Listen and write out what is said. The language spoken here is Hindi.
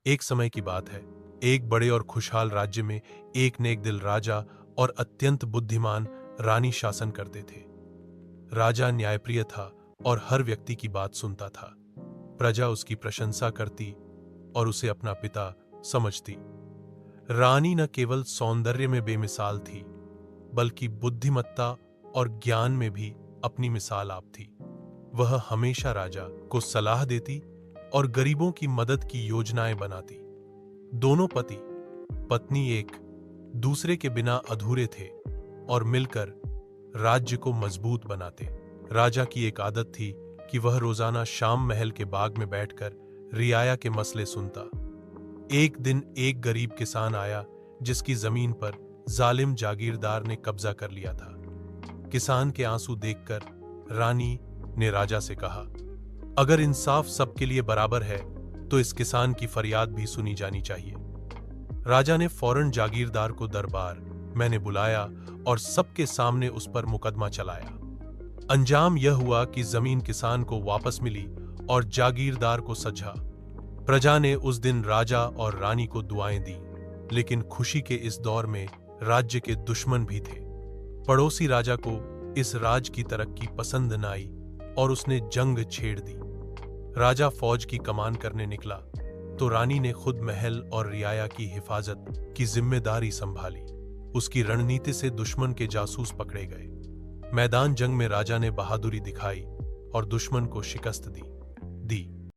एक समय की बात है। एक बड़े और खुशहाल राज्य में एक नेक दिल राजा और अत्यंत बुद्धिमान रानी शासन करते थे। राजा न्यायप्रिय था और हर व्यक्ति की बात सुनता था। प्रजा उसकी प्रशंसा करती और उसे अपना पिता समझती। रानी न केवल सौंदर्य में बेमिसाल थी, बल्कि बुद्धिमत्ता और ज्ञान में भी अपनी मिसाल आप थी। वह हमेशा राजा को सलाह देती और गरीबों की मदद की योजनाएं बनाती। दोनों पति पत्नी एक दूसरे के बिना अधूरे थे और मिलकर राज्य को मजबूत बनाते। राजा की एक आदत थी कि वह रोजाना शाम महल के बाग में बैठकर रियाया के मसले सुनता। एक दिन एक गरीब किसान आया जिसकी जमीन पर जालिम जागीरदार ने कब्जा कर लिया था। किसान के आंसू देखकर रानी ने राजा से कहा, अगर इंसाफ सबके लिए बराबर है तो इस किसान की फरियाद भी सुनी जानी चाहिए। राजा ने फौरन जागीरदार को दरबार मैंने बुलाया और सबके सामने उस पर मुकदमा चलाया। अंजाम यह हुआ कि जमीन किसान को वापस मिली और जागीरदार को सजा। प्रजा ने उस दिन राजा और रानी को दुआएं दी। लेकिन खुशी के इस दौर में राज्य के दुश्मन भी थे। पड़ोसी राजा को इस राज की तरक्की पसंद न आई और उसने जंग छेड़ दी। राजा फौज की कमान करने निकला तो रानी ने खुद महल और रियाया की हिफाजत की जिम्मेदारी संभाली। उसकी रणनीति से दुश्मन के जासूस पकड़े गए। मैदान जंग में राजा ने बहादुरी दिखाई और दुश्मन को शिकस्त दी।